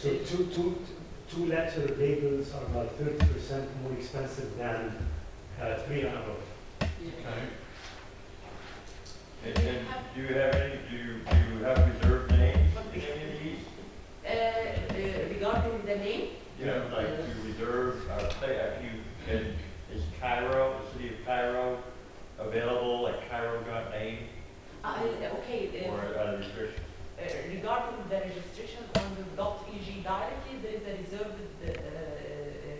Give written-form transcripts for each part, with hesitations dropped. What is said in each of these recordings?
So two-letter labels are about 30% more expensive than 3 and above. Okay. And do you have reserved names in any of these? Regarding the name? Like you reserve, say, is Cairo, the city of Cairo, available at Cairo.name? Okay. Or restriction? Regarding the registration on the .eg directly, there is a reserved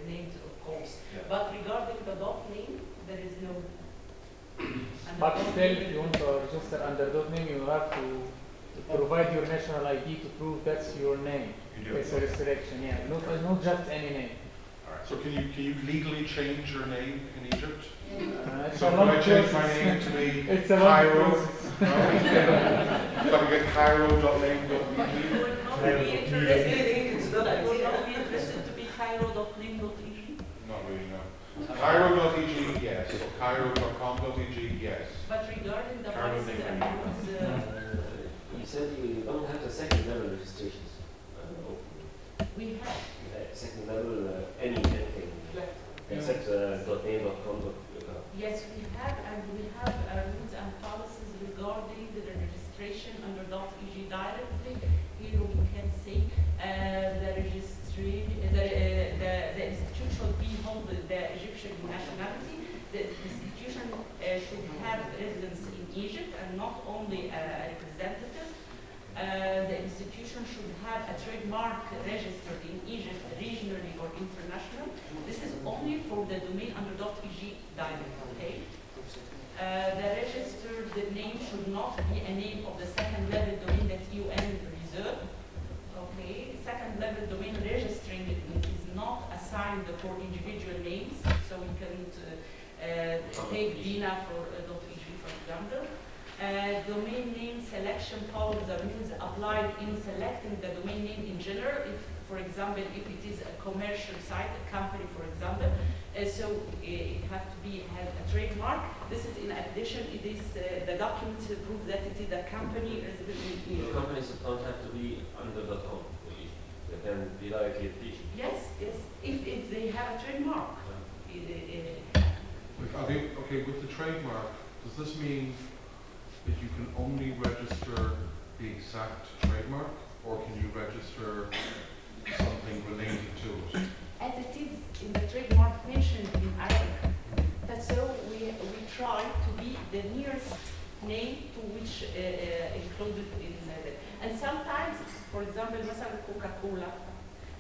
name, of course. Yeah. But regarding the .name, there is no. But still, if you want to register under .name, you have to provide your national ID to prove that's your name. You do. It's a restriction, yeah. Not just any name. So can you legally change your name in Egypt? It's So a can long I change my process. name to be It's a long Cairo? process. No? So I can get Cairo.name.eg? But you would not be interested to be Cairo.name.eg? Not really, no. Cairo.eg, yes. Or Cairo.com.eg, yes. But regarding the Cairo prices name. and rules, You said you don't have the second level registrations. we have. Second level, anything except .name.com. Yes, we have, and we have rules and policies regarding the registration under .eg directly. Here we can say the institution be hold the Egyptian nationality. The institution should have residence in Egypt and not only a representative. The institution should have a trademark registered in Egypt, regionally or international. This is only for the domain under .eg direct, okay? The registered name should not be a name of the second level domain that UN reserve, okay? Second level domain registering is not assigned for individual names, so we can't take DINA for .eg, for example. Domain name selection follows the rules applied in selecting the domain name in general. If, for example, if it is a commercial site, a company, for example, so it has to have a trademark. This is in addition. It is the document to prove that it is a company resident in Egypt. Companies don't have to be under .com. They can be directly at Egypt. Yes, yes. If they have a trademark. Okay, with the trademark, does this mean that you can only register the exact trademark, or can you register something related to it? As it is in the trademark mentioned in Arabic. That's so we try to be the nearest name to which included in and sometimes, for example, مثلا Coca-Cola,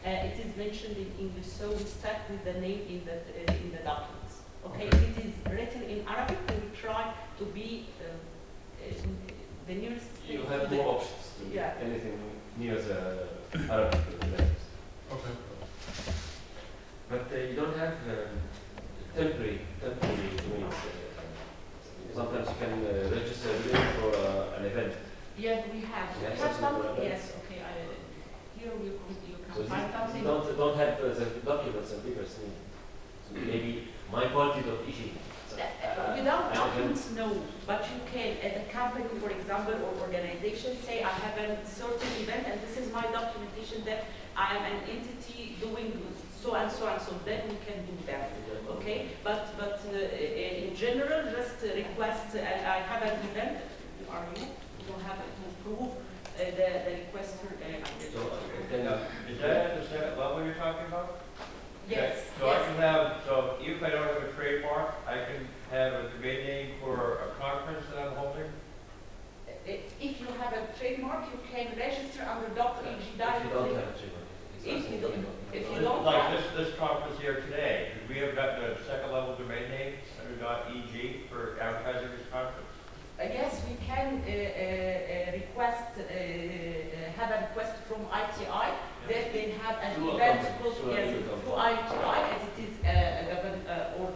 it is mentioned in English, so we start with the name in the documents. Okay, if it is written in Arabic, we try to be the nearest. You have more options to anything near the Arabic letters. Okay. But you don't have temporary domains. Sometimes you can register a domain for an event. Yes, we have. Yes, We have some. absolutely. Yes, okay. Here you So can find something. don't have the documents and papers. So maybe my party.eg. Without documents, no. But you can, at a company, for example, or organization, say I have a certain event and this is my documentation that I am an entity doing so and so and so. Then we can do that. Okay. But in general, just request. I have an event. Are you? You don't have to prove the requester. Is that at the second level you're talking about? Yes. Okay. So I can have, so if I don't have a trademark, I can have a domain name for a conference that I'm holding? If you have a trademark, you can register under .eg If you directly. don't have a trademark. If you don't Like have, this conference here today, because we have got the second level domain name under .eg for advertising this conference. yes, we can request, have a request from ITI that they have an Through a event company, called through a yes, company. through ITI as it is a government or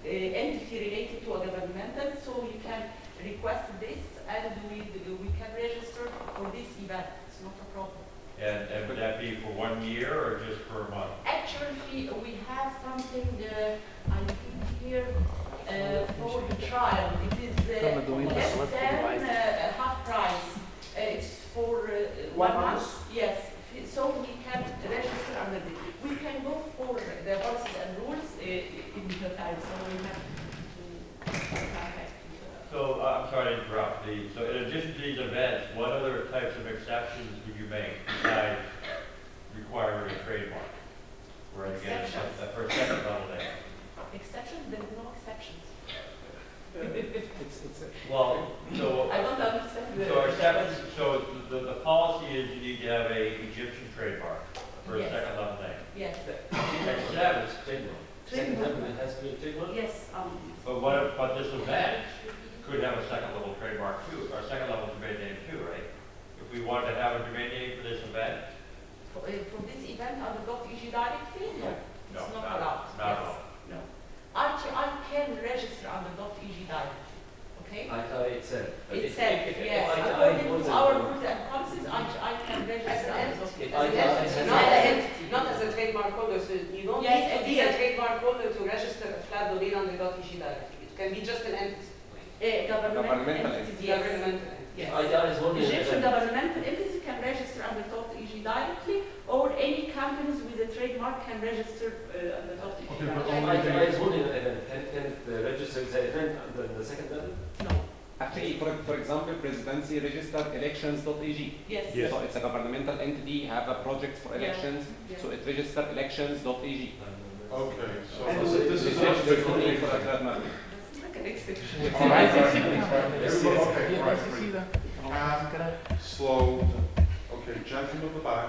entity related to a governmental, so you can request this and we can register for this event. It's not a problem. And would that be for 1 year or just for a month? Actually, we have something, I think here, for the trial. It is less than half price. It's for 1 month. Yes. So we can under this. We can go for the policies and rules in the time, so we have to So, I'm sorry to interrupt. So in addition to these events, what other types of exceptions would you make besides requiring a trademark? Where again, for a second level thing. exceptions, there are no exceptions. It's Well, so, I don't understand the. so exceptions, so the policy is you need to have a Egyptian trademark for a Yes. second level thing. Yes, Except, Trademark. Second level, it has to be a trademark? yes, but what if, but this event could have a second level trademark too, or a second level domain name too, right? If we wanted to have a domain name for this event, for this event on the .eg directory, no, no, it's not allowed. not at Yes. all. No. Actually, I can register on the .eg directory, okay? ITI itself. But if- Itself, if yes, ITI according was to a- our rules and policies, I can register on the If .eg. ITI has Not a- as not as a trademark holder, so you don't Yes, need to be a yes. trademark holder to register a flat domain on the .eg directory. It can be just an entity, Governmental Governmental entities, yes. governmental entity. Yes. ITI is holding an Egyptian event. governmental entity can register on the .eg directly, or any companies with a trademark can register on the .eg Okay, but directly. ITI is holding an event. Can it register the event under the second level? No, Actually, for example, presidency register elections.ag. yes. Yes. So it's a governmental entity, have a project for Yeah. elections, Yeah. so it register elections.ag. Okay, so And this is not There's no need for a trademark. Like an exception. All right, okay, Yeah, right. you see that? Slow. Okay, gentleman in the back.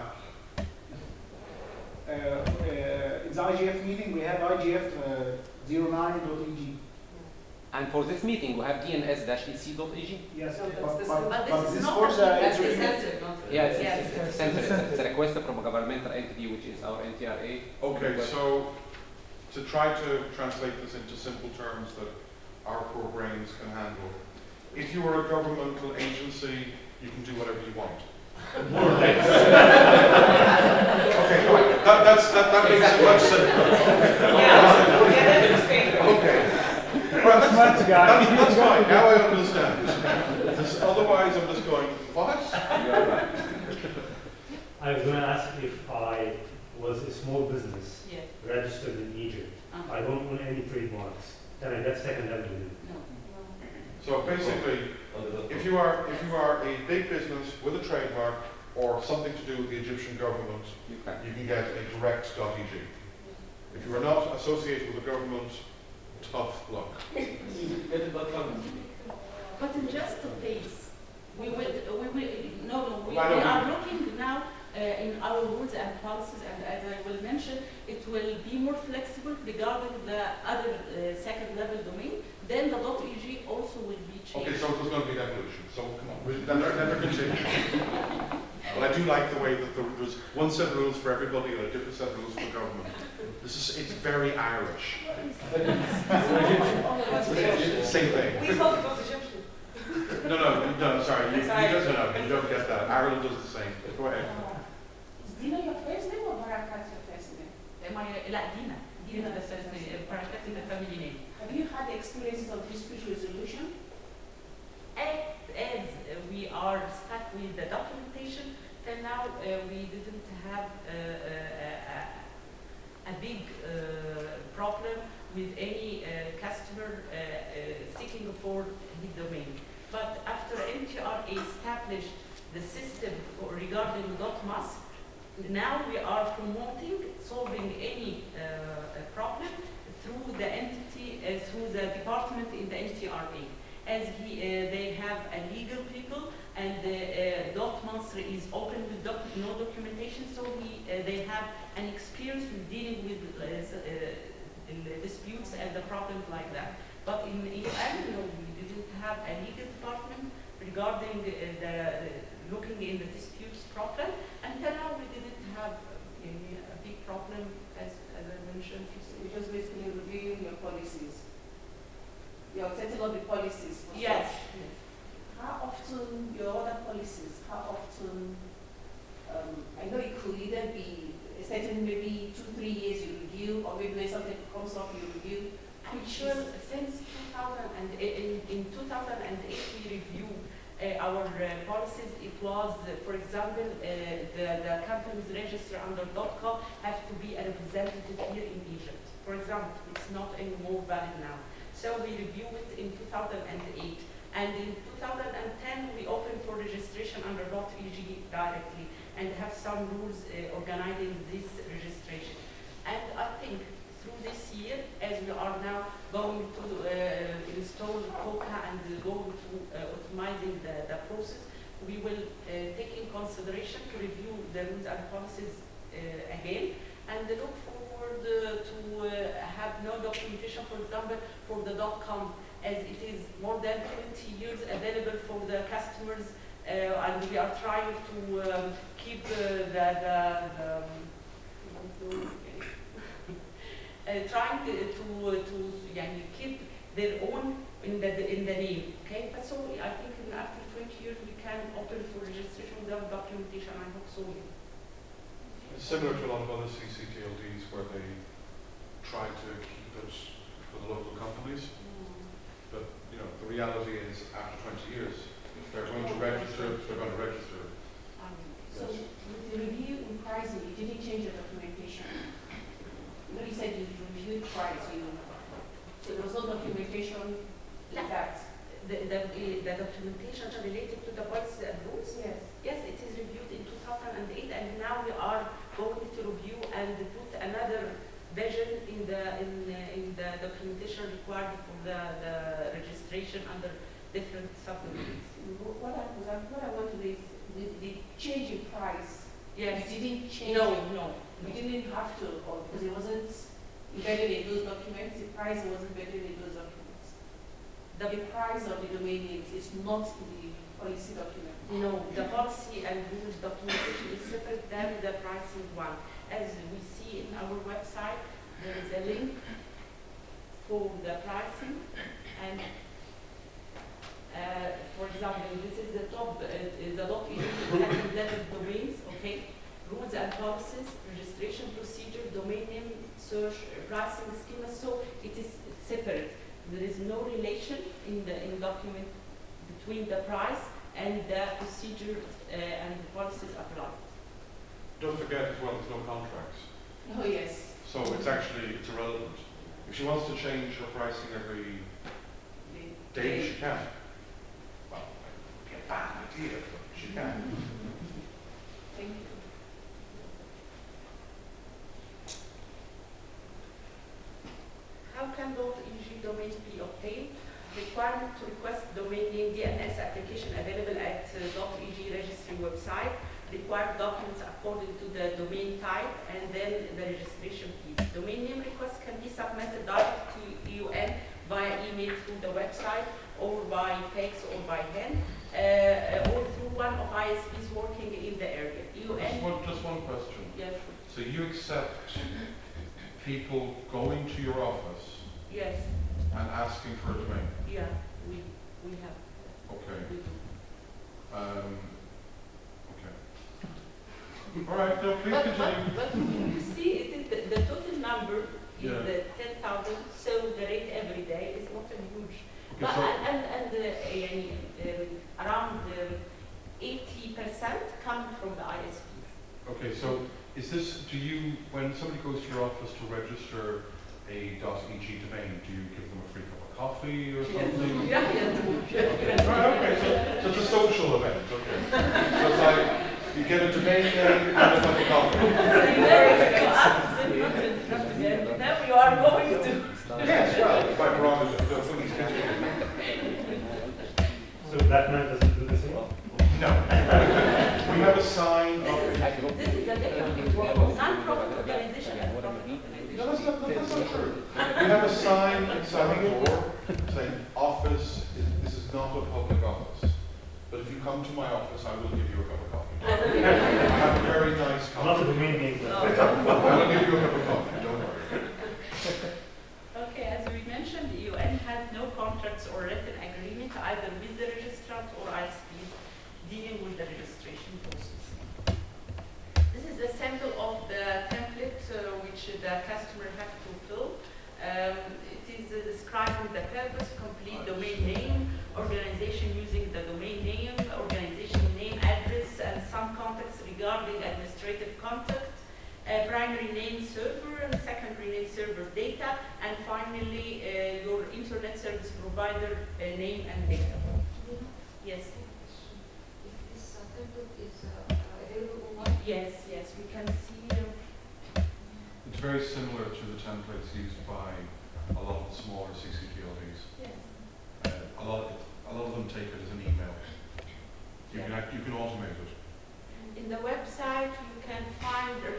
In the IGF meeting, we have IGF 09.eg. And for this meeting, we have DNS-EC.ag. Yes, No, but this is not for actually- the That's the internet- censored, not the. Yeah, Yes. it's sensitive. It's a request from a governmental entity, which is our NTRA. Okay, so to try to translate this into simple terms that our poor brains can handle. If you are a governmental agency, you can do whatever you want. More or less. Okay, right. That makes it much simpler. Okay. Well, that's fine. Now I understand. Otherwise, I'm just going, what? I was going to ask if I was a small business Yes. registered in Egypt. Uh-huh. I don't own any trademarks. Can I get second level? No. So basically, if you are a big business with a trademark or something to do with the Egyptian government, You can. you can get a direct.eg. If you are not associated with the government, tough luck. But in just a case, we will, we I know. are looking now in our rules and policies, and as I will mention, it will be more flexible regarding the other second level domain. Then the .eg also will be changed. Okay, so there's going to be an evolution. So come on, we'll never continue. But I do like the way that there's one set of rules for everybody and a different set of rules for government. It's very Irish. Same thing. We thought it was Egyptian. No, sorry, you don't get that. Ireland does the same. Go ahead. Is Dina your first name or Barakat your first name? لا دينا the first name, Barakat is the family name. Have you had experiences of dispute resolution? As we are stuck with the documentation, till now we didn't have a big problem with any customer seeking for the domain. But after NTRA established the system regarding .mas, now we are promoting solving any problem through the entity, through the department in the NTRA. As they have a legal people, and .mas is open with no documentation, so they have an experience with dealing with disputes and the problems like that. But in EM, no, we didn't have a legal department regarding looking in the disputes problem. Until now, we didn't have a big problem, as I mentioned. You're just basically reviewing your policies. You're setting up the policies. For Yes. such. How often, your other policies, how often, I know it could either be a certain maybe 2-3 years you review, or maybe when something comes up you review. Actually, since 2000 and in 2008 we review our policies, it was, for example, the companies registered under .com have to be a representative here in Egypt. For example, it's not anymore valid now. So we reviewed it in 2008. And in 2010, we opened for registration under .eg directly and have some rules organizing this registration. And I think through this year, as we are now going to install COCA and going to optimizing the process, we will take in consideration to review the rules and policies again and look forward to have no documentation, for example, for the .com, as it is more than 20 years available for the customers, and we are trying to keep trying to keep their own in the name. Okay, but so I think after 20 years we can open for registration without documentation. I hope so. It's similar to a lot of other CCTLDs where they try to keep it for the local companies. But you know, the reality is after 20 years, if they're going to register, they're going to register. So with the review in pricing, you didn't change the documentation. You know, you said you reviewed price, so there was no documentation like that. The documentation related to the policy and rules? Yes. Yes, it is reviewed in 2008, and now we are going to review and put another version in the documentation required for the registration under different subdivisions. What I want to raise, the change in price. Yes. You didn't change. No. You didn't have to, or because it wasn't embedded in those documents. The price wasn't embedded in those documents. The price of the domain names is not in the policy document. No, the policy and rules documentation is separate than the pricing one. As we see in our website, there is a link for the pricing, and for example, this is the top, the second level domains, okay? Rules and policies, registration procedure, domain name, search, pricing schema. So it is separate. There is no relation in the document between the price and the procedure and the policies applied. Don't forget as well, there's no contracts. Oh yes. So it's irrelevant. If she wants to change her pricing every day, she can. Well, it would be a bad idea, but she can. Thank you. How can .eg domains be obtained? Requirement to request domain name DNS application available at .eg registry website. Required documents according to the domain type, and then the registration fees. Domain name requests can be submitted direct to EUN via email through the website, or by fax, or by hand, or through one of ISPs working in the area. EUN. Just one question. Yes. So you accept people going to your office Yes. and asking for a domain? Yeah. We have. Okay. We do. Okay. All right. No, please continue. But you see, it is the total number is Yeah. the 10,000. So the rate every day is not a huge. Okay, But so, around 80% come from the ISPs. okay, so is this, when somebody goes to your office to register a .eg domain, do you give them a free cup of coffee or something? Yeah. Right, okay, so it's a social event, okay. So it's like, you get a domain name and a cup of coffee. Now you are going to. Yes, well, it's like prerogative, please continue. So Black Man doesn't do the same? No. We have a sign of... This is a different non-profit organization and profit organization. No, that's not true. We have a sign inside the door saying, office, this is not a public office. But if you come to my office, I will give you a cup of coffee. I have a very nice Not coffee. the domain name. I will give you a cup of coffee, don't worry. Okay, as we mentioned, the UN has no contracts or written agreement either with the registrant or ISPs dealing with the registration process. This is a sample of the template which the customer has to fill. It is describing the purpose, complete domain name, organization using the domain name, primary name server and secondary name server data, and finally your internet service provider name and data. Yes. If this template is available online? Yes, yes, we can see. It's very similar to the templates used by a lot of the smaller CCTLDs. Yes. A lot of them take it as an email. You can automate it. In the website, you can find a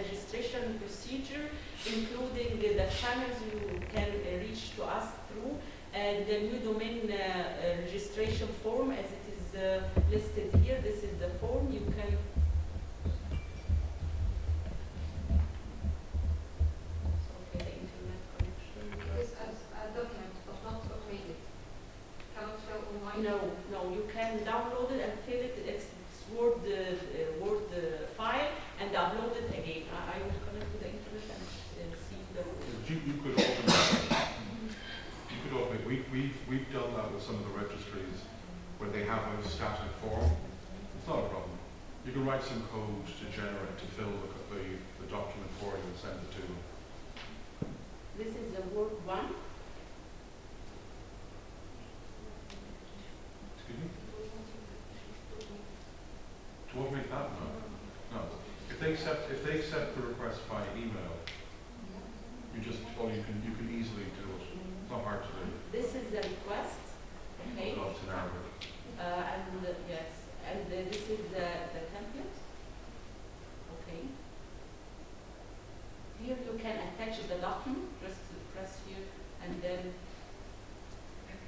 registration procedure, including the channels you can reach to us through, and the new domain registration form as it is listed here. This is the form. You can okay, the internet connection. This as a document, but not automated. Cannot fill online? No, you can download it and fill it. It's Word file and upload it again. I will connect to the internet and see the. You could automate. You could automate. We've done that with some of the registries where they have a static form. It's not a problem. You can write some code to generate to fill the document for you and send it to them. This is the Word one. Excuse me? To automate that? No. If they accept the request by email, you can easily do it. It's not hard to do. This is the request. Okay. It's in Arabic. Yes, and this is the template. Okay. Here you can attach the document. Just press here, and then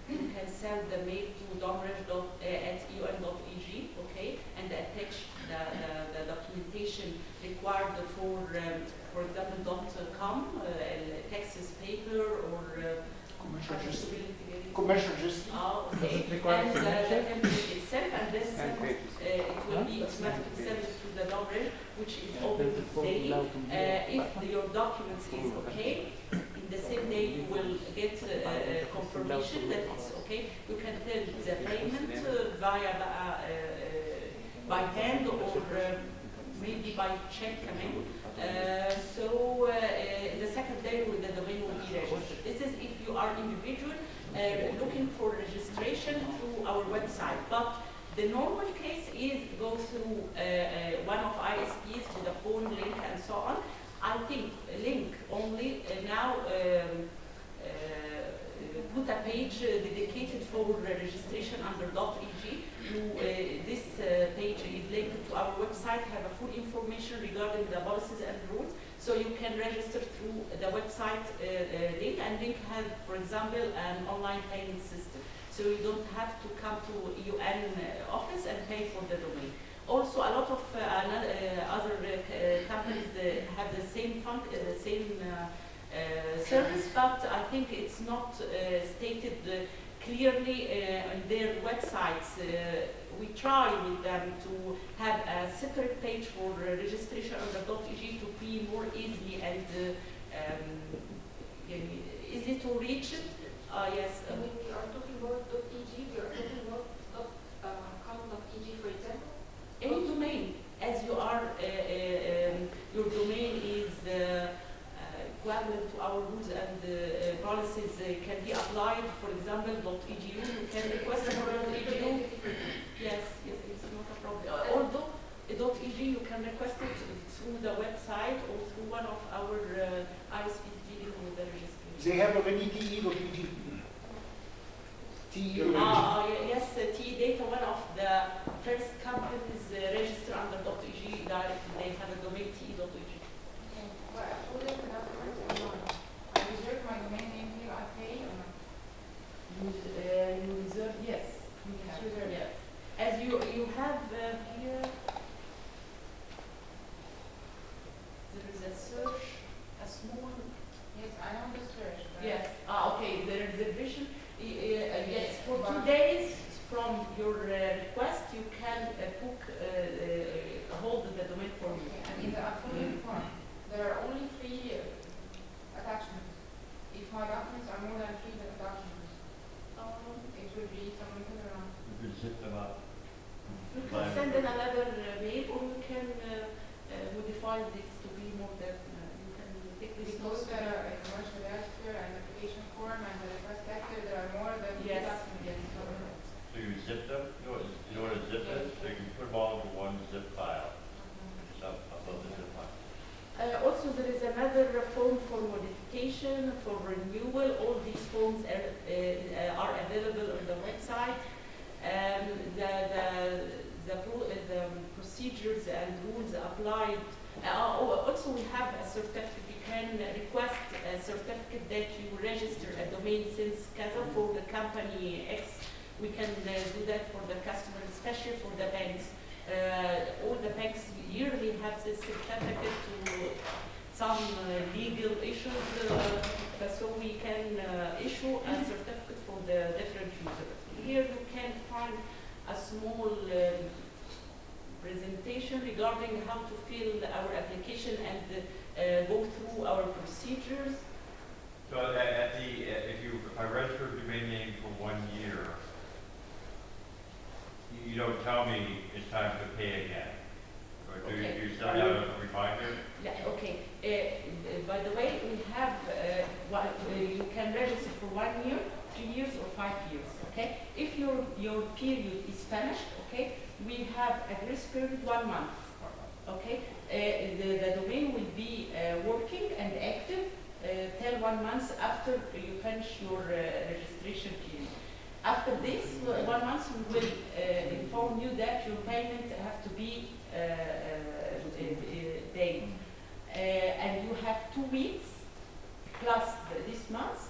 you can send the mail to domrej@un.eg, okay, and attach the documentation required for example, .com, Texas paper or commercial register. Commercial register. Oh, Does okay. it require And the signature? template itself, and then it will be automatically sent to the Domrej, which is open daily. If your documents is okay, in the same day you will get confirmation that it's okay. You can tell the payment via by hand or maybe by check. I mean. The second day the domain will be registered. This is if you are individual looking for registration through our website. But the normal case is go through one of ISPs with a phone link and so on. I think link only now put a page dedicated for registration under .eg. This page is linked to our website, have a full information regarding the policies and rules, so you can register through the website link, and link has, for example, an online payment system, so you don't have to come to UN office and pay for the domain. Also, a lot of other companies have the same service, but I think it's not stated clearly on their websites. We try with them to have a separate page for registration under .eg to be more easily and easy to reach it. Yes. When we are talking about .eg, we are talking about .com.eg, for example? Any domain, as you are, your domain is equivalent to our rules and policies can be applied. For example, .edu, you can request for .edu. Yes, it's not a problem. Although .eg, you can request it through the website or through one of our ISPs dealing with the registration. They have already TE.eg. Yes, TE Data, one of the first companies registered under .eg directly. They have a domain TE.eg. Well, I told them that I reserve my domain name here, I pay or not? You reserve, yes. You reserve, yes. As you have here, there is a search, a small. Yes, I know the search. Yes. Okay. The reservation. Yes, for 2 days from your request, you can book, hold the domain for you. And in the approval form, there are only 3 attachments. If my documents are more than 3 attachments, it will be something around. You could zip them up. You can send in another mail, or you can modify this to be more of them, you can take this Because notes. there are a commercial register and application form and the request letter, there are more than Yes, documents. yes. So you zip them, you know what a zip is? So you can put them all into one zip file, just upload the zip file. Also, there is another form for modification, for renewal. All these forms are available on the website. The procedures and rules applied. Also, we have a certificate. You can request a certificate that you register a domain since Kaza for the company X. We can do that for the customer, especially for the banks. All the banks yearly have this certificate to some legal issues, so we can issue a certificate for the different users. Here you can find a small presentation regarding how to fill our application and go through our procedures. So if I register a domain name for 1 year, you don't tell me it's time to pay again. Or do Okay. you send out a reminder? Yeah, okay. By the way, we have, you can register for 1 year, 2 years, or 5 years, okay? If your period is finished, okay, we have a grace period 1 month, okay? The domain will be working and active till 1 month after you finish your registration period. After this 1 month, we will inform you that your payment have to be paid. And you have 2 weeks plus this month.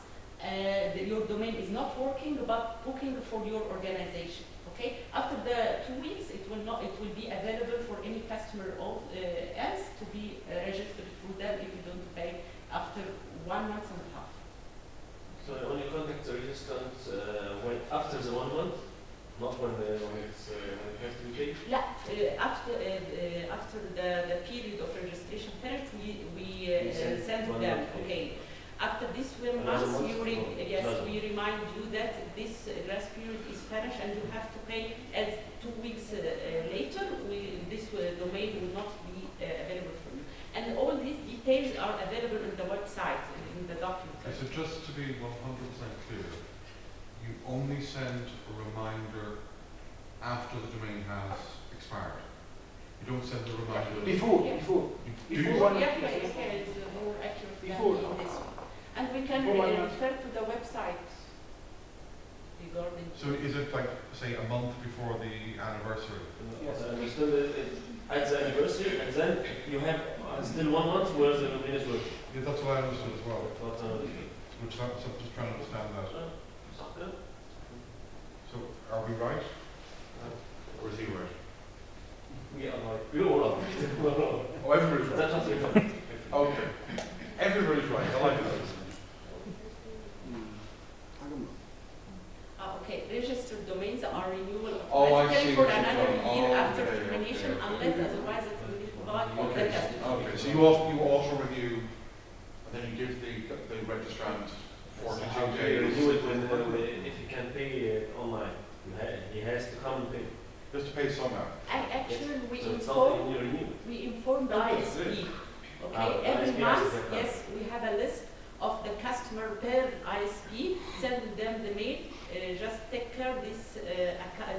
Your domain is not working, but booking for your organization. Okay. After the 2 weeks, it will be available for any customer else to be registered through them if you don't pay after 1 month and a half. So I only contact the registrant after the 1 month, not when it has to be paid? Yeah, after the period of registration finished, we send them, okay. After this 1 month, we remind you that this grace period is finished and you have to pay. As 2 weeks later, this domain will not be available for you. And all these details are available on the website, in the document. Okay, so just to be 100% clear, you only send a reminder after the domain has expired. You don't send the reminder Before. You do. It's more accurate than this one. And we can refer to the website regarding. So is it like, say, a month before the anniversary? Yes. I understand at the anniversary, and then you have still 1 month where the domain is working. Yeah, that's what I understood as well. But, Which I'm just trying to understand that. yeah. So are we right? Or is he right? We are right. We all are right. Oh, everybody's right. That's not the Okay. Everybody's right. I like that. Okay, registered domains are renewable Oh, I automatically see for what you're another saying. year Oh, after okay, termination, okay, unless okay. otherwise it will be provided for the Okay. customer. Okay. So you also renew, and then you give the registrant 42 days. do it if you can pay online. He has to come and pay. Just to pay somehow. Actually, So it's something you renew. we inform the ISP. Okay, every ISP month, has to yes, we have a list of the customer per ISP, send them the mail, just take care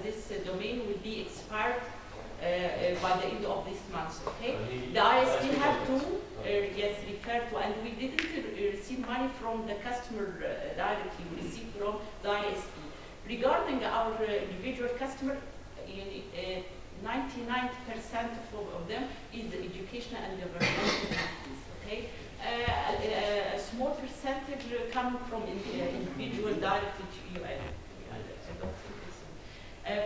this domain will be expired by the end of this month, okay? The ISP have to, refer to, and we didn't receive money from the customer directly, we received from the ISP. Regarding our individual customer, 99% of them is the educational and governmental entities, okay? A small percentage come from individual directly to you.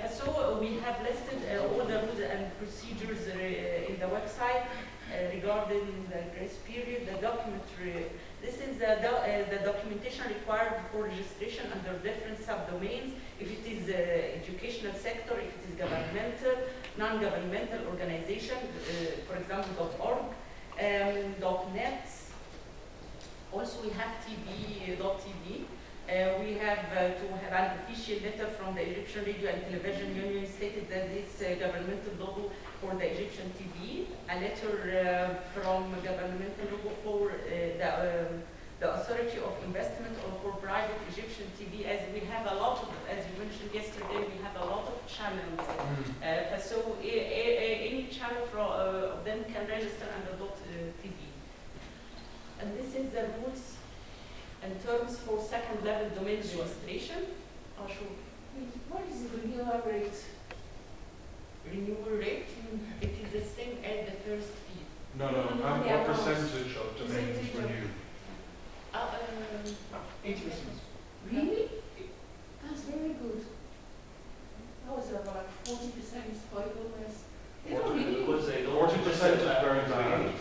So we have listed all the rules and procedures in the website regarding the grace period, the documentary. This is the documentation required for registration under different subdomains. If it is educational sector, if it is governmental, non-governmental organization, for example, .org, .net. Also, we have tv.tv. We have to have an official letter from the Egyptian Radio and Television Union stated that this governmental logo for the Egyptian TV, a letter from governmental logo for the Authority of Investment or for private Egyptian TV, as we have a lot of, as you mentioned yesterday, we have a lot of channels. So any channel of them can register under .tv. And this is the rules and terms for second level domain registration. What is the renewal rate? Renewal rate? It is the same as the first fee. No, what percentage of domains renew? 80%. Really? That's very good. That was about 40% for e-commerce. They don't renew. 40% is very bad.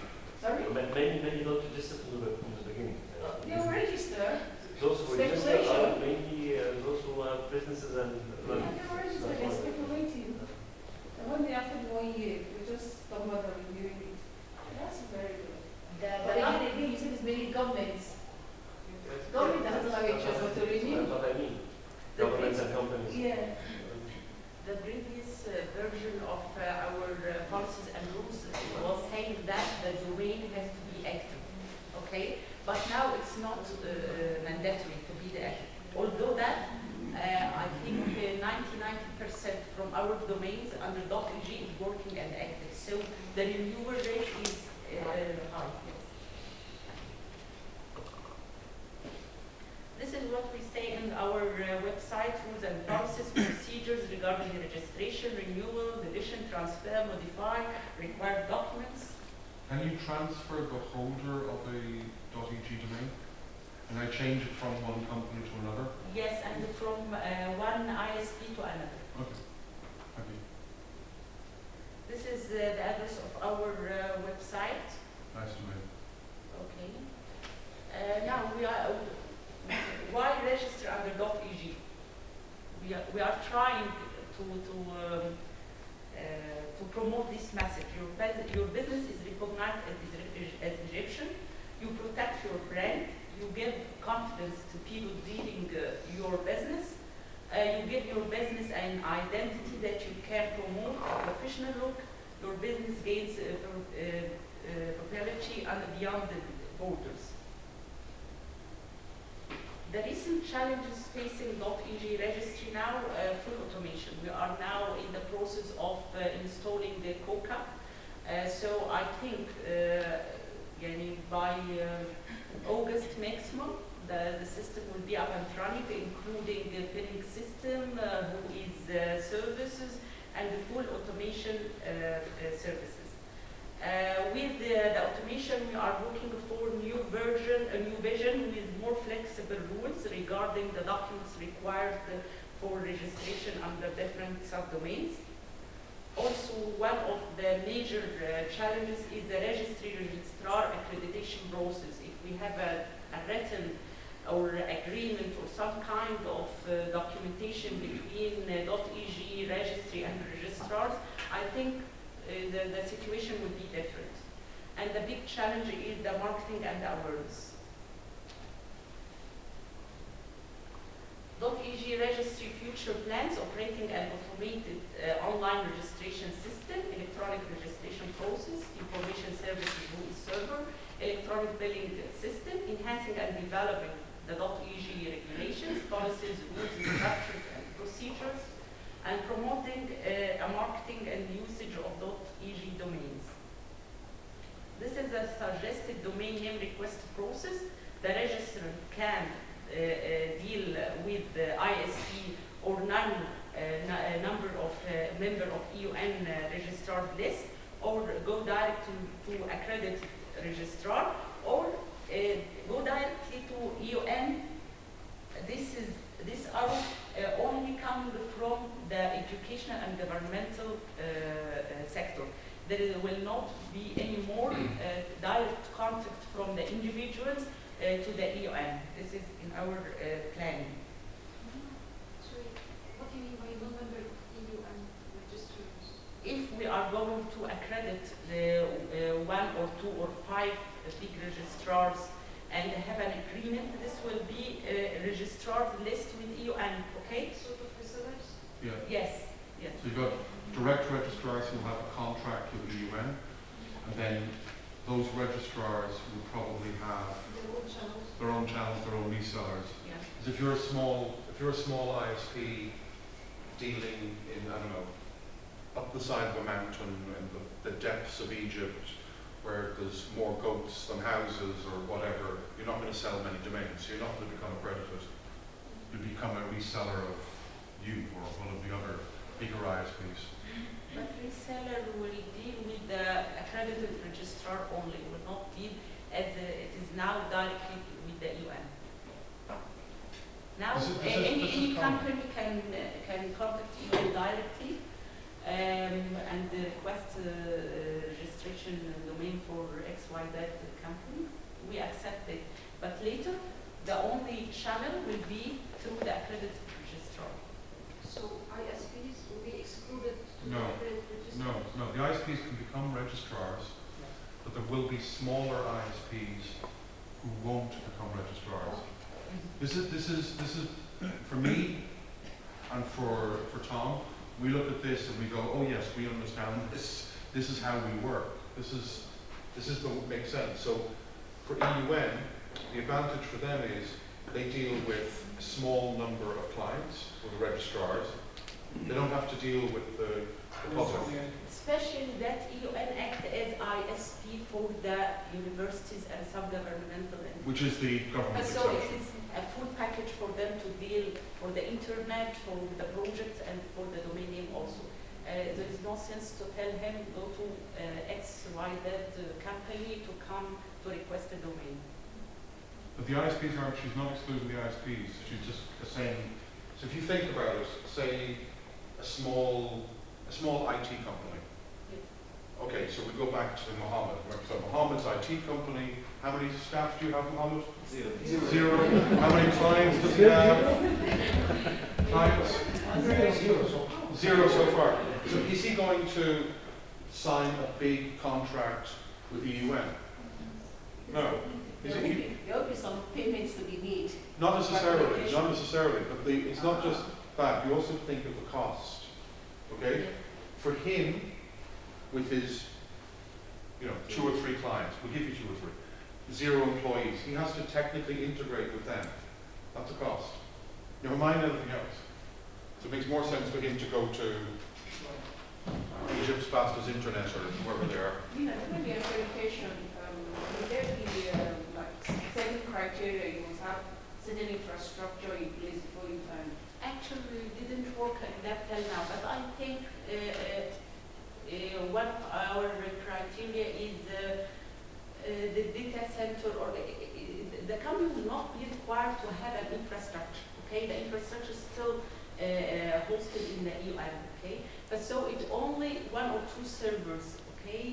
Sorry? Many don't register from the beginning. They will register. Those who register Speculation. are mainly those who have businesses and They will register, they're speculating. And when they after 1 year, we just don't bother reviewing it. That's very good. But again, you said it's mainly governments. Government doesn't have a choice but to renew. That's what I mean. Governments and companies. Yeah. The previous version of our policies and rules was saying that the domain has to be active, okay? But now it's not mandatory to be the active. Although that, I think 90% from our domains under .eg is working and active. So the renewal rate is high. This is what we say in our website, rules and policies, procedures regarding registration, renewal, deletion, transfer, modify, required documents. Can you transfer the holder of a .eg domain? And I change it from one company to another? Yes, and from one ISP to another. Okay. Thank you. This is the address of our website. Nice to meet Okay. Now we are. Why register under .eg? We are trying to promote this message. Your business is recognized as Egyptian. You protect your brand. You give confidence to people dealing your business. You give your business an identity that you can promote, a professional look. Your business gains popularity and beyond the borders. The recent challenges facing .eg registry now, full automation. We are now in the process of installing the COCA. So I think by August maximum, the system will be up and running, including the billing system, who is services, and the full automation services. With the automation, we are looking for a new vision with more flexible rules regarding the documents required for registration under different subdomains. Also, one of the major challenges is the registrar accreditation process. If we have a written or agreement or some kind of documentation between .eg registry and registrars, I think the situation would be different. And the big challenge is the marketing and the awareness. .eg registry future plans operating an automated online registration system, electronic registration process, information services rules server, electronic billing system, enhancing and developing the .eg regulations, policies, rules, structures, and procedures, and promoting a marketing and usage of .eg domains. This is a suggested domain name request process. The registrant can deal with the ISP or member of EUN registrar list, or go direct to accredited registrar, or go directly to EUN. These are only coming from the educational and governmental sector. There will not be any more direct contact from the individuals to the EUN. This is in our planning. Sorry, what do you mean by non-member EUN registrars? If we are going to accredit the 1 or 2 or 5 big registrars and have an agreement. This will be a registrar's list with UN, okay? Sort of resellers? Yeah. Yes, yes. So you've got direct registrars who have a contract with the UN, and then those registrars will probably have Their own channels? their own channels, their own resellers. Yeah. Because if you're a small ISP dealing in, I don't know, up the side of a mountain in the depths of Egypt, where there's more goats than houses or whatever, you're not going to sell many domains. So you're not going to become accredited. You become a reseller of you or one of the other bigger ISPs. But reseller will deal with the accredited registrar only, will not deal as it is now directly with the UN. Now, any company can contact you directly and request registration domain for XYZ company. We accept it. But later, the only channel will be through the accredited registrar. So ISPs will be excluded to No. the accredited register? No. The ISPs can become registrars, but there will be smaller ISPs who won't become registrars. This is for me and for Tom. We look at this and we go, oh yes, we understand this. This is how we work. This is what makes sense. So for EUN, the advantage for them is they deal with a small number of clients, or the registrars. They don't have to deal with the public. Especially that UN Act as ISP for the universities and self-governmental entities. Which is the government So it exemption. is a full package for them to deal for the internet, for the projects, and for the domain name also. There is no sense to tell him go to XYZ company to come to request a domain. But the ISPs aren't, she's not excluding the ISPs. She's just saying, so if you think about it, say a small IT company. Okay, so we go back to Mohammed. So Mohammed's IT company, how many staff do you have, Mohammed? Zero. How many clients does he have? Clients? Zero so far. So is he going to sign a big contract with the UN? No. Is it, There will be some payments to be made. not necessarily, but it's not just that. You also think of the cost. Okay? For him, with his, 2 or 3 clients, we'll give you 2 or 3, 0 employees, he has to technically integrate with them. That's a cost. Never mind anything else. So it makes more sense for him to go to Egypt's fastest internet or wherever they are. Even the accreditation, will there be certain criteria you must have certain infrastructure in place before you can? Actually, we didn't work on that till now, but I think one of our criteria is the data center, or the company will not be required to have an infrastructure. Okay, the infrastructure is still hosted in the UN. Okay, but so it's only 1 or 2 servers. Okay,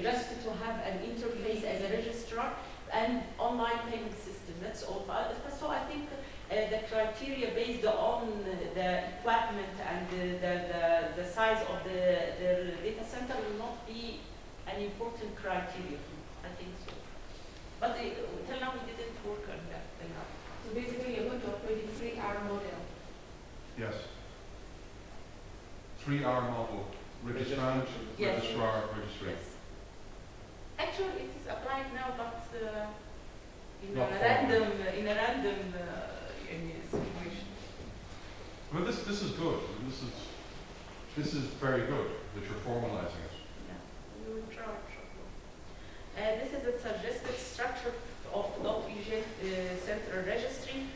just to have an interface as a registrar and online payment system. That's all. So I think the criteria based on the equipment and the size of the data center will not be an important criteria. I think so. But till now we didn't work on that. Till now. So basically you're going to operate a 3R model. Yes. 3R model. Registrant, Yes. registrar, registry. Yes. Actually, it is applied now, but in Not a formally. random situation. Well, this is good. This is very good that you're formalizing it. Yeah, we will try. This is a suggested structure of .EJ central registry.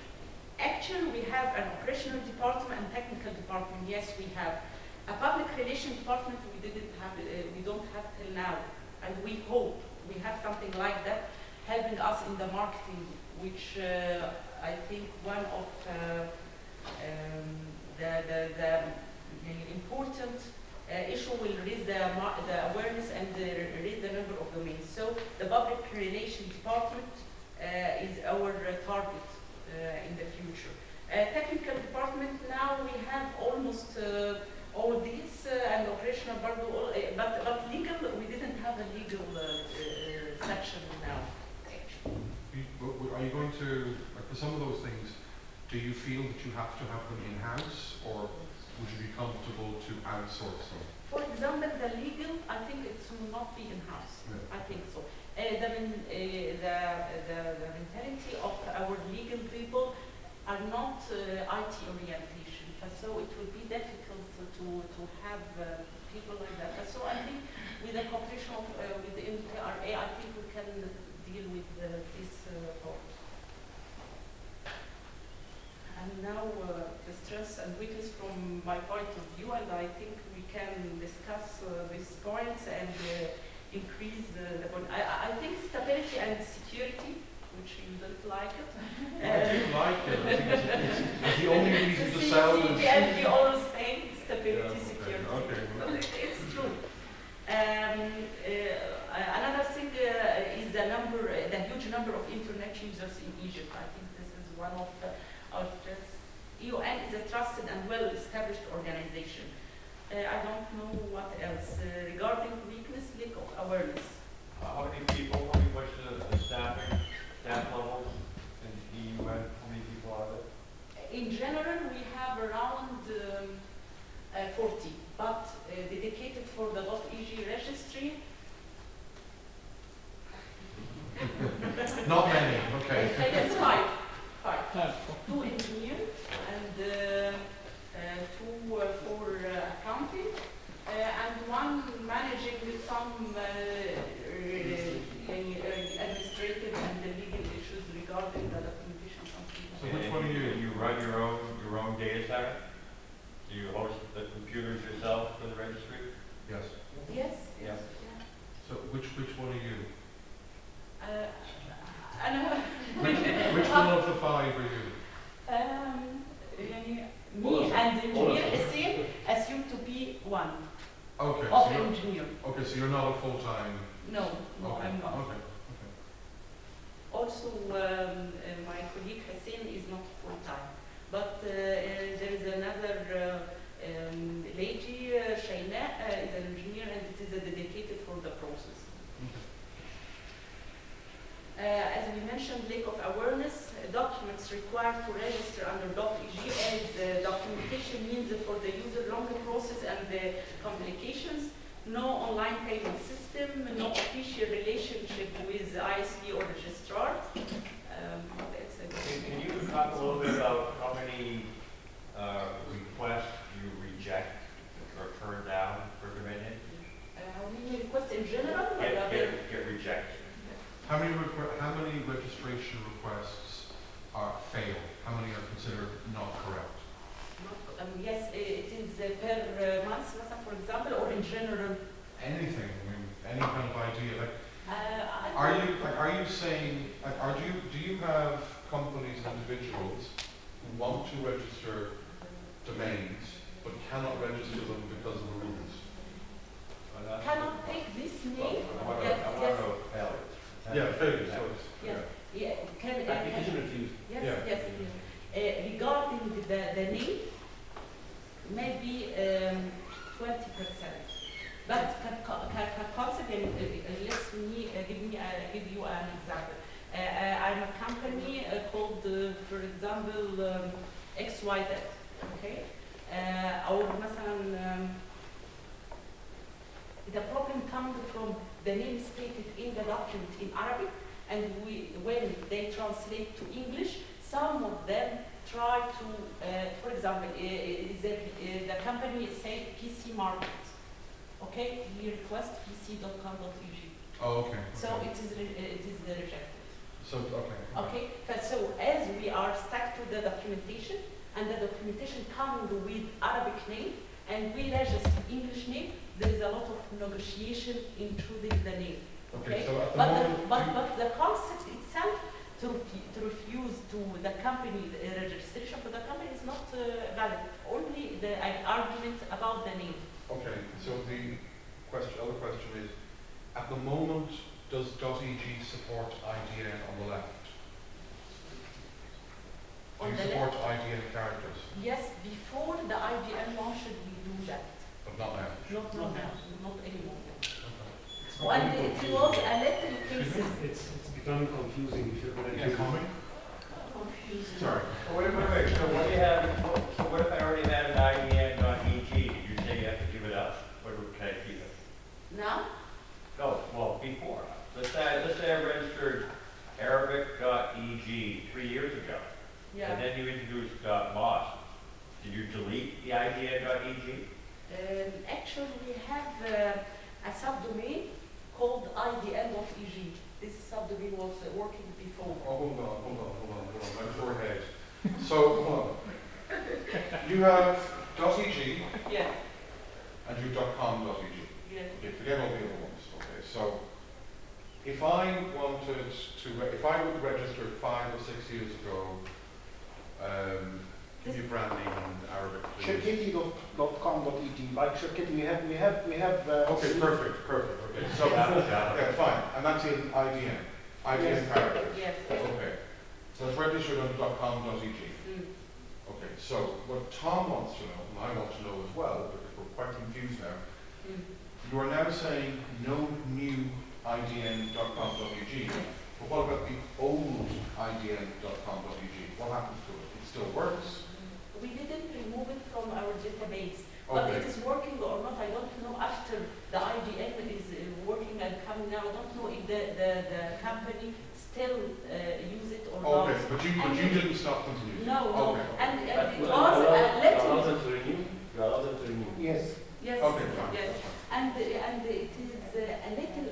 Actually, we have an operational department and technical department. Yes, we have. A public relations department we don't have till now, and we hope we have something like that helping us in the marketing, which I think one of the important issue will raise the awareness and raise the number of domains. So the public relations department is our target in the future. Technical department, now we have almost all these and operational part, but legal, we didn't have a legal section now. Well, are you going to, like for some of those things, do you feel that you have to have them in-house, or would you be comfortable to outsource them? For example, the legal, I think it will not be in-house. Yeah. I think so. The mentality of our legal people are not IT orientation, so it will be difficult to have people like that. So I think with the cooperation of with the NTRA, I think we can deal with this part. And now the stress and weakness from my point of view, and I think we can discuss these points and increase the point. I think stability and security, which you don't like it. I do like it. I think it's the only reason to sell is... And we always say stability, Yeah, security. okay. Well, it's true. Another thing is the huge number of internet users in Egypt. I think this is one of our strengths. UN is a trusted and well-established organization. I don't know what else. Regarding weakness, lack of awareness. How many people, what's the staff levels in the UN? How many people are there? In general, we have around 40, but dedicated for the .eg registry. Not many, okay. It's five. Two engineers and two for accounting, and one managing with some administrative and legal issues regarding the documentation. So which one are you? You run your own data center? Do you host the computers yourself for the registry? Yes. Yes. Yeah. So which one are you? Which one of the five are you? Me and the engineer assumed to be one. Okay. Of So engineer. okay, so you're not a full-time... No, okay. I'm not. Okay. Also, my colleague Hussein is not full-time. But there is another lady, Shaina, is an engineer, and it is dedicated for the process. As we mentioned, lack of awareness, documents required to register under .eg as documentation means for the user longer process and complications, no online payment system, no official relationship with ISP or registrar. Can you talk a little bit about how many requests you reject or turn down for domain name? How many requests in general? Get rejected. How many registration requests fail? How many are considered not correct? Yes, it is per month, for example, or in general. Anything. I mean, any kind of idea. Like, are you saying? Do you have companies and individuals who want to register domains but cannot register them because of the rules? Cannot take this name. I want to know failures. Yeah, failures. Yes. Yeah. Application refused. Yes. Yeah. Yes. Regarding the name, maybe 20%. But concept, let me give you an example. I'm a company called, for example, XYZ. Okay. Or the problem comes from the name stated in the document in Arabic, and when they translate to English, some of them try to, for example, the company say PC Market. Okay, we request pc.com.eg. Oh, okay. So it is rejected. So okay. Okay, so as we are stuck to the documentation, and the documentation comes with Arabic name, and we register English name, there is a lot of negotiation including the name. Okay, so at the but moment, but the concept itself to refuse to the company the registration for the company is not valid. Only the argument about the name. okay, so the other question is, at the moment, does .eg support IDN on the left? Do On you the support IDN characters? Yes, before the IGN launch, we do that. But not now. Not now, not anymore. Okay. It's Oh, and it was a little cases. It's becoming confusing if you're going to Yeah, comment? Confusing. Sorry. Wait, so what do you have, so what if I already have an IDN.EG? You say you have to give it up, or can I keep it? Now? No, well, before. Let's say I registered Arabic.EG 3 years ago. Yeah. And then you introduced .mos. Did you delete the IDN.EG? Actually, we have a subdomain called IDN.EG. This subdomain was working before. Oh, hold on, my poor head. So, hold on. You have .eg Yeah. and you have .com.eg. Yeah. Okay, forget all the other ones. Okay, so if I wanted to, if I would register 5 or 6 years ago, give me brand name in Arabic, please. Shirkiti.com.eg. Like Shirkiti, we have. Okay, perfect. Okay, so yeah, fine, and that's in IDN. IDN characters. Yes. Okay, so it's registered on .com.eg. Okay, so what Tom wants to know, and I want to know as well, because we're quite confused now. You are now saying no new IDN.com.eg, but what about the old IDN.com.eg? What happens to it? It still works? We didn't remove it from our database, but it is working or not. I don't know after the IDN is working and coming now. I don't know if the company still use it or not. Okay, but you didn't stop them from using it? No. Okay. And it You was a little. allow them to renew? You allow them to renew? Yes. Yes. Okay, fine. Yes. And it is a little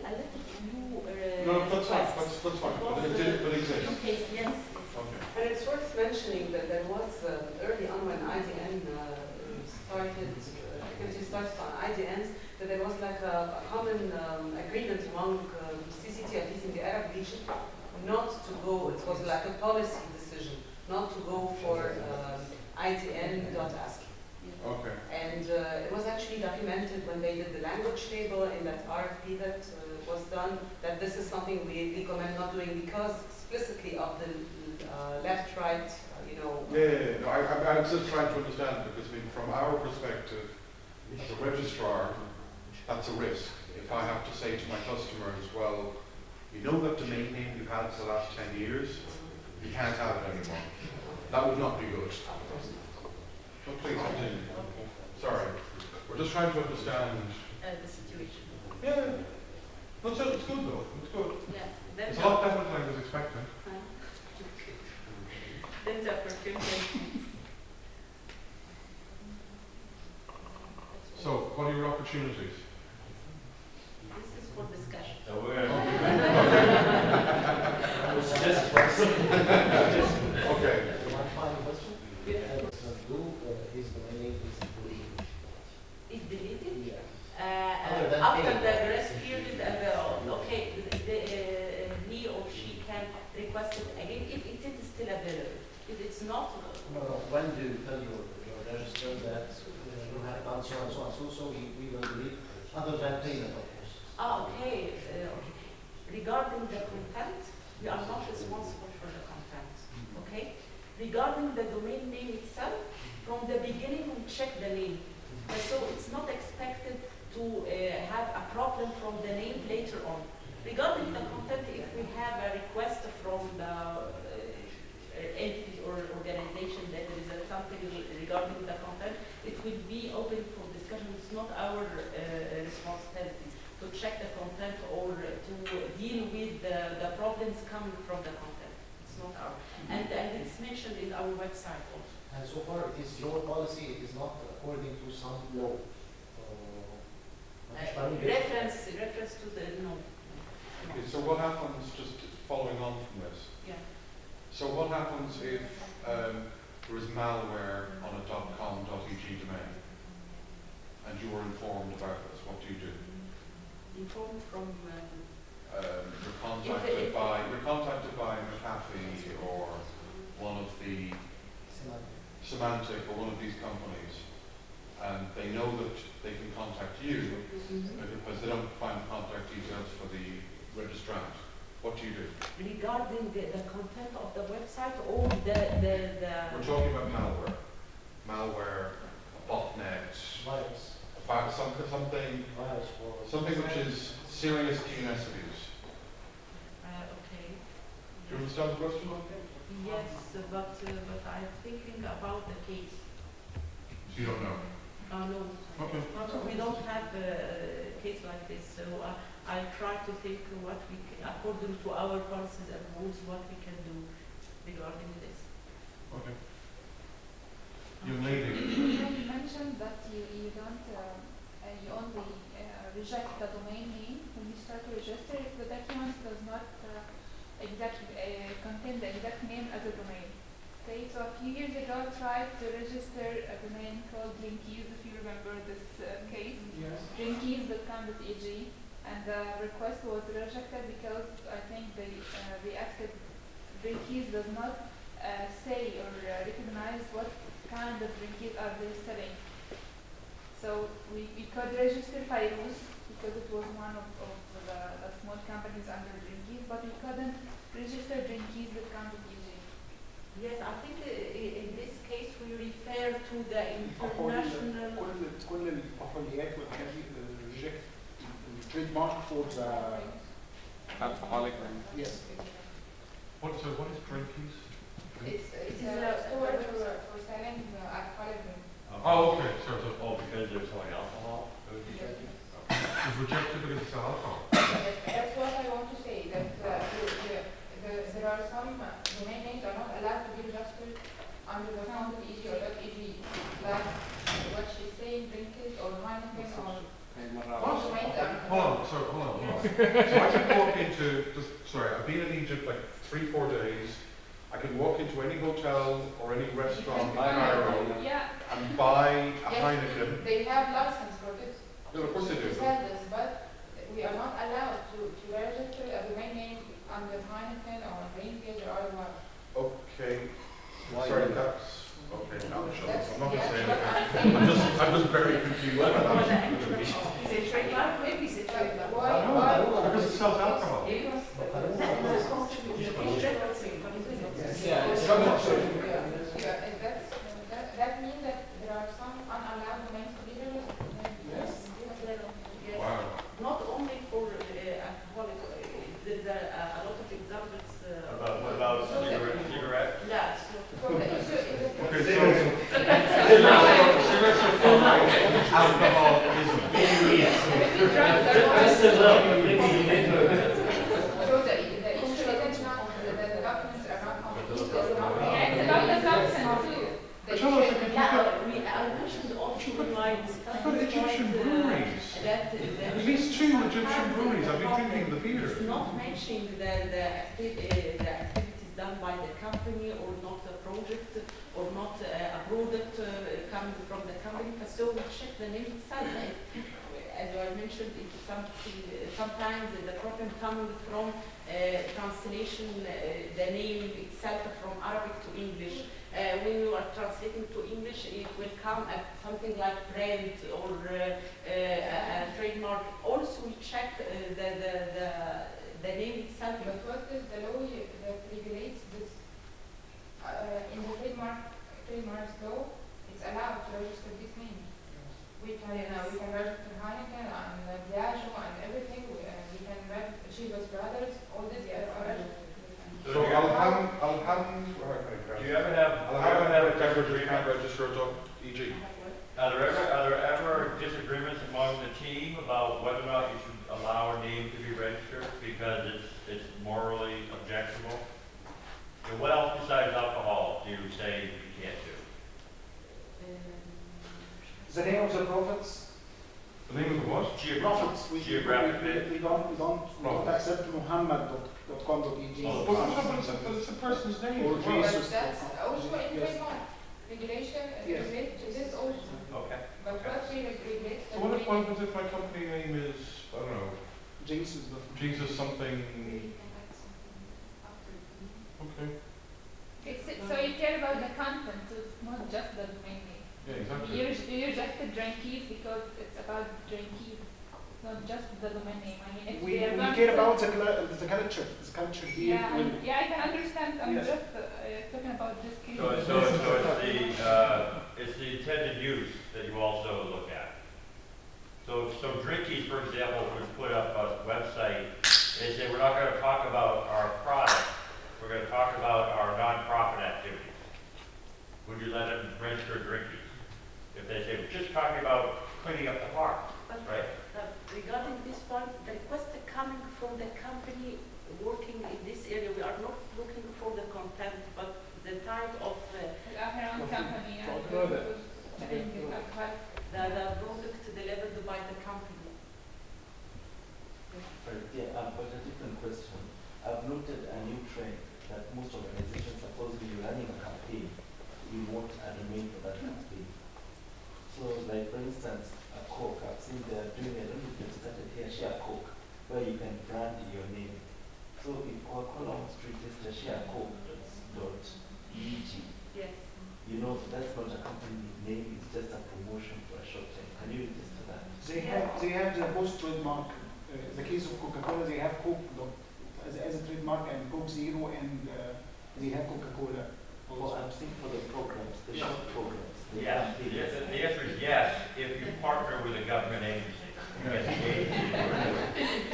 new. No, that's fine, request. that's fine, It was, but it exists. new case, yes. Okay. And it's worth mentioning that there was early on when IDN started on IDNs, that there was like a common agreement among CCT, at least in the Arab region, not to go, it was like a policy decision, not to go for IDN.ASCII. Okay. And it was actually documented when they did the language table in that RFP that was done, that this is something we recommend not doing because explicitly of the left-right, Yeah, no, I was just trying to understand because I mean, from our perspective, as a registrar, that's a risk. If I have to say to my customers, well, you know that domain name you've had for the last 10 years, you can't have it anymore. That would not be good. So please continue. Sorry. We're just trying to understand The situation. Yeah. No, it's good though. It's good. Yes. It's a lot better than I was expecting. Then the opportunity. So, what are your opportunities? This is for discussion. So we're gonna, Okay. One final question. His domain name is deleted. Is deleted? Yeah. Other than After paying. the grace period, he or she can request it again if it is still available. If it's not, No. When do you tell your register that you have done so and so and so, we will delete, other than payment, of course. okay. Regarding the content, we are not responsible for the content. Okay. Regarding the domain name itself, from the beginning we check the name. So it's not expected to have a problem from the name later on. Regarding the content, if we have a request from the entity or organization that there is something regarding the content, it will be open for discussion. It's not our responsibility to check the content or to deal with the problems coming from the content. It's not our. And it's mentioned in our website also. And so far, it is your policy, it is not according to some law. Reference to the no. Okay, so what happens, just following on from this? Yeah. So what happens if there is malware on a .com.eg domain and you were informed about this? What do you do? Informed from. You're contacted by McAfee or one of the Semantic or one of these companies, and they know that they can contact you because they don't find contact details for the registrant. What do you do? Regarding the content of the website or the We're talking about malware, a botnet, Virus. something Virus for which is serious DNS abuse. Okay. Do you understand the question? Yes, but I'm thinking about the case. So you don't know? No. Okay. We don't have a case like this, so I try to think what we, according to our policies and rules, what we can do regarding this. Okay. Young lady. You mentioned that you don't, you only reject the domain name when you start to register if the document does not contain the exact name as a domain. Okay, so a few years ago I tried to register a domain called Drinkies, if you remember this case. Yes. Drinkies.com.eg, and the request was rejected because I think they asked Drinkies does not say or recognize what kind of drinkies are they selling. So we could register Fairuz because it was one of the small companies under Drinkies, but we couldn't register Drinkies.com.eg. Yes, I think in this case we refer to the international. كل الكحوليات والحاجات دي reject trade mark for the alcoholic. yes. What is Drinkies? It's a store for selling alcoholic drink. Oh, okay. Sorry. Oh, because they're selling alcohol? It would be rejected? It's rejected because it's alcohol. That's what I want to say, that there are some domain names are not allowed to be registered under the .eg or .eg, like what she's saying, Drinkers or Heineken or domains are. Hold on. So I can walk into, I've been in Egypt like 3-4 days. I can walk into any hotel or any restaurant in Cairo Yeah. and buy a Yes, Heineken. they have license for this. No, of course they do. To sell this, but we are not allowed to register a domain name under Heineken or Greenpeace or otherwise. Okay. Sorry, that's okay. I'm sure. I'm not going to say Yeah, anything. I'm just very confused by that. Is it trademark? Maybe it's a trademark. Why? Because it sells alcohol. That means that there are some unallowed domains to be registered. Yes. Yes. Wow. Not only for alcoholic, there are a lot of examples. What about cigarettes? Yeah. So the issue is that Okay, so cigarettes are fine. Alcohol is drugs are Just a look, maybe so the issue is not that the documents are not complete. Yeah, it's about the substance too. The issue I mentioned also in my I've got Egyptian breweries. that At least 2 Egyptian breweries. I've been drinking the beer. it's not mentioning the activities done by the company or not a project or not a product coming from the company. So we check the name itself. As I mentioned, it's something, sometimes the problem coming from translation, the name itself from Arabic to English. When you are translating to English, it will come at something like brand or a trademark. Also, we check the name itself. But what is the law that regulates this? In the trademarks law, it's allowed to register this name. We can register Heineken and Diageo and everything. We can register Chivas Brothers. All these are registered. So Alham. Do you ever have a disagreement? Register.eg. Are there ever disagreements among the team about whether or not you should allow a name to be registered because it's morally objectionable? And what else besides alcohol do you say you can't do? The name of the prophets. The name of the what? Prophets. Geographic We don't accept Muhammad.com.eg. But it's a person's name. Or as well. Jesus. But that's also in Yes. trademark regulation. Yes. Relates to this also. Okay. But what we regulate So what if my company name is, I don't know, Jesus. Jesus something? Okay. So you care about the content, so it's not just the domain name. Yeah, exactly. You rejected Drinkies because it's about Drinkies. It's not just the domain name. I mean, if We they are going care to- about the culture. The culture here. Yeah, will- yeah, I can understand. I'm Yes. just talking about this case. So it's the intended use that you also look at. So Drinkies, for example, would put up a website, they say, we're not gonna talk about our product, we're gonna talk about our nonprofit activities. Would you let them register Drinkies? If they say, we're just talking about cleaning up the park, right? Regarding this point, the request coming from the company working in this area, we are not looking for the content, but the type of company and the product delivered by the company. Yeah, I've got a different question. I've noted a new trend that most organizations, supposedly you're running a campaign, you want a domain for that campaign. So, like for instance, a Coke, I've seen they're doing, I don't know if they've started here, Share Coke, where you can brand your name. So if Coca-Cola wants to register Share Coke.eg, yes, you know, that's not a company name, it's just a promotion for a short time. Can you register that? They have the post trademark. The case of Coca-Cola, they have Coke as a trademark and Coke Zero, and they have Coca-Cola. Well, I'm saying for the programs, the short programs. The Yes, campaigns. the answer is yes, if you partner with a government agency.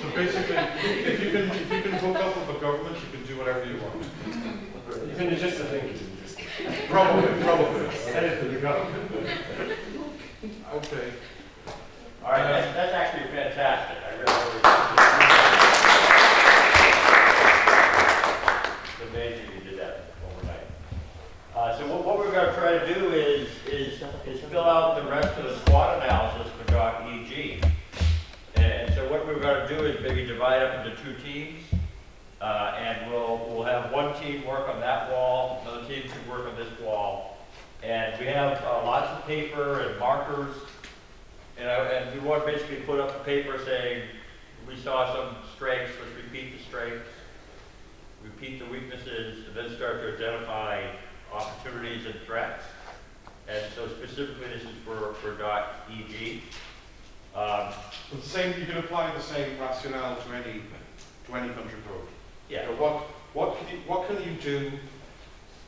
So basically, if you can hook up with the government, you can do whatever you want. You can just a thing. Probably. Send it to the government. Okay. All right, that's actually fantastic. I really it's amazing you did that overnight. So what we're going to try to do is fill out the rest of the SWOT analysis for .eg. And so what we're going to do is maybe divide up into 2 teams, and we'll have one team work on that wall, another team can work on this wall, and we have lots of paper and markers. And we want to basically put up a paper saying, we saw some strengths, let's repeat the strengths, repeat the weaknesses, and then start to identify opportunities and threats. And so specifically this is for .eg. The same, you can apply the same rationale to any country code. Yeah. You know, what can you do?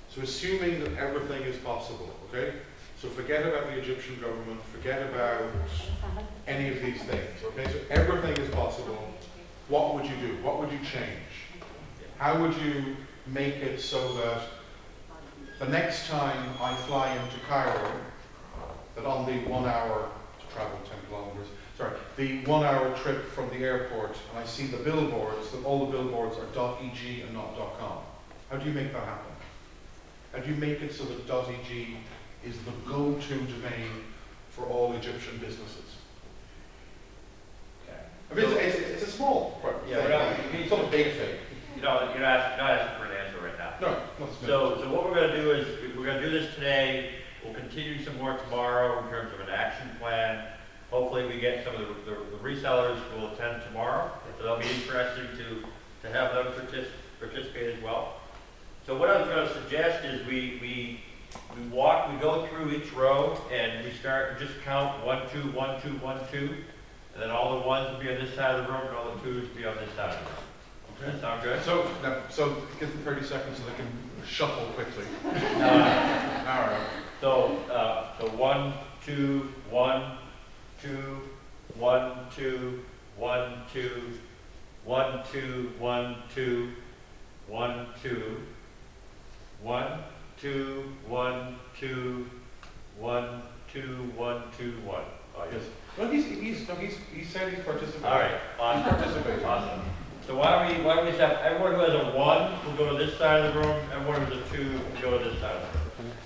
So assuming that everything is possible, okay? So forget about the Egyptian government, forget about any of these things, okay? So everything is possible. What would you do? What would you change? How would you make it so that the next time I fly into Cairo, that on the 1 hour to travel 10 kilometers, the 1 hour trip from the airport, and I see the billboards, that all the billboards are .eg and not .com. How do you make that happen? How do you make it so that .eg is the go-to domain for all Egyptian businesses? Okay. I mean, it's a small thing. It's not a big thing. You're not asking for an answer right now. No, not So what we're going to do is, we're going to do this today. We'll continue some more tomorrow in terms of an action plan. Hopefully we get some of the resellers who will attend tomorrow. So that'll be interesting to have them participate as well. So what I was going to suggest is we go through each row and we just count 1, 2, 1, 2, 1, 2. And then all the ones will be on this side of the room and all the twos will be on this side of the room. Okay. That sound good? So give them 30 seconds so they can shuffle quickly. All right. So 1, 2, 1, 2, 1, 2, 1, 2, 1, 2, 1, 2, 1, 2, 1, 2, 1, 2, 1, 2, 1, 2, 1. Oh, yes. Well, he said he's participating. All right. Awesome. Awesome. So why don't we have everyone who has a 1 will go to this side of the room, everyone who has a 2 will go to this side of the room.